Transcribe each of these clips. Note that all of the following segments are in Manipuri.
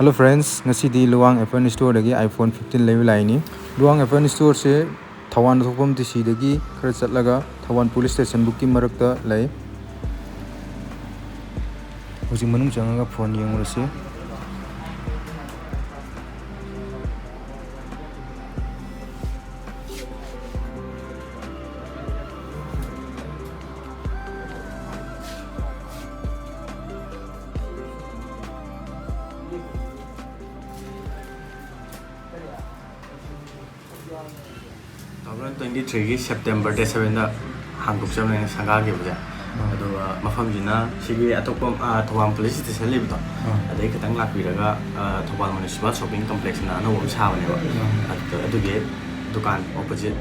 Hello friends, ngasidi Luwang Apple Store dagi iPhone 15 level laini. Luwang Apple Store se Thoubal Athokpam TC dagi khara chatlaga Thoubal Police Station bukki marakta lai. Hujing manung changaga phone yengurase. Thoubal 23 September 7 da Hanguk Jamne Sanga gi bja ado mafam jina sigi Athokpam Thoubal Police Station libdo adai katang lakbiraga Thoubal Municipal Shopping Complex na no sabane ba adu ge dukan opposite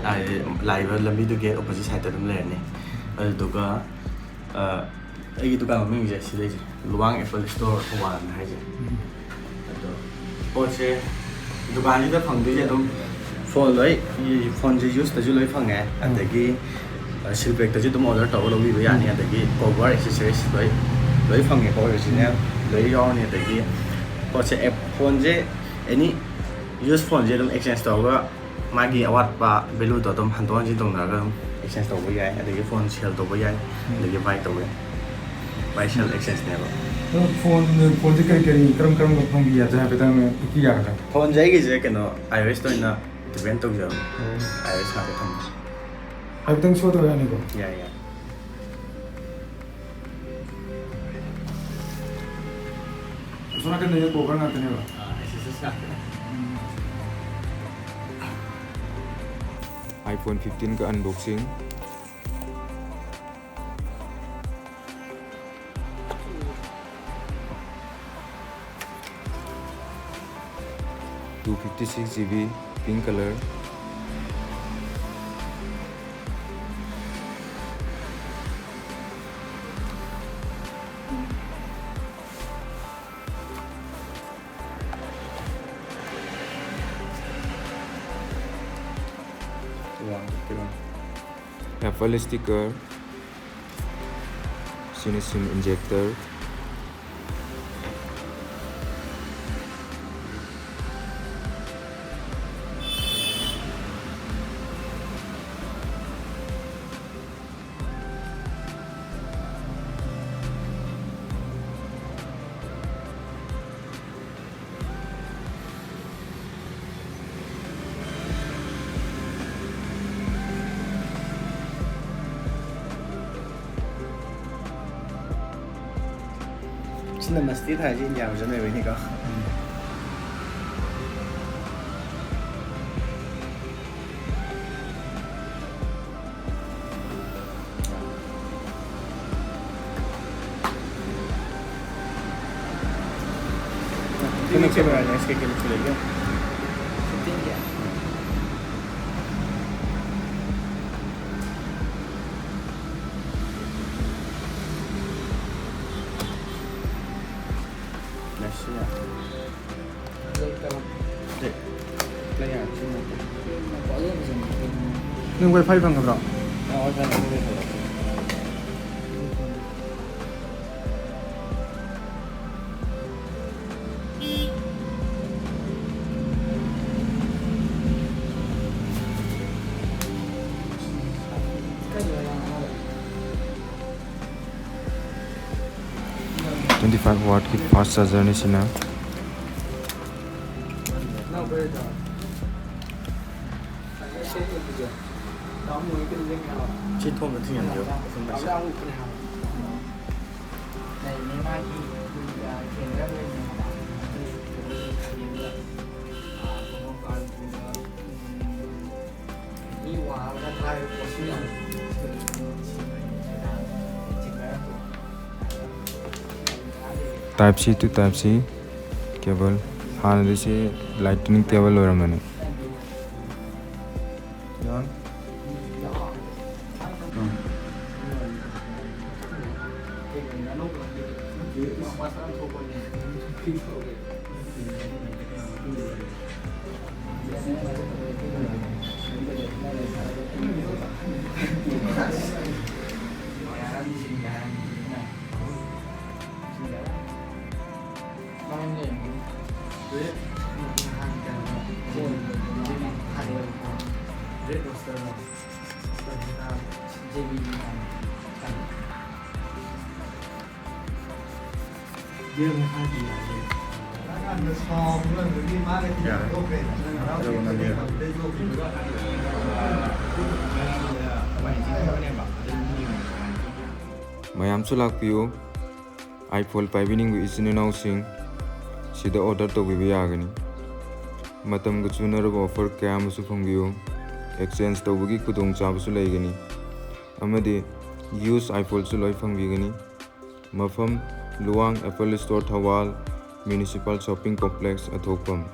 live lambi du ge opposite side dum lerne aduga ai dukan ming je sidai Luwang Apple Store Thoubal na haje ado poche dukan ni da phangdi je dum phone loi phone je use ta ju loi phange adagi silpek ta ju dum order taw lo bi ba yani adagi cover accessories loi phange ko original loi yaw ni adagi poche app phone je any use phone je dum exchange taw ga magi awat pa value to dum handon ji dong na ga exchange taw ba yai adagi phone sell taw ba yai adagi buy taw buy sell exchange ne ba Phone je kari karam ko phangi ya ja beta me ki ya ka. Phone je gi je keno iOS to na depend to jam iOS ha ka I think so to yani ko. yeah Sona ke ne ko kan atne ba. SSS ka iPhone 15 ka unboxing. $256GB pink color. Apple sticker, SIM injector, Chính là mesti thay chứ nhà cho này với thì có cái này là cái lấy Nung wifi bang bro? $25 की फास्ट चार्जर ने सिना chi thôn vẫn thiền được không phải sao Type C to Type C cable हाँ जैसे lightning cable हो रहा मैंने mayamsu lakpiyo iPhone paibiningbu isin inausing sida order tawbiba yagani matamga chunaraba offer kaya amasu phangbiyo exchange tawbagi khudong chabasu laigani amadi use iPhone su loi phangbigani mafam Luwang Apple Store Thoubal Municipal Shopping Complex Athokpam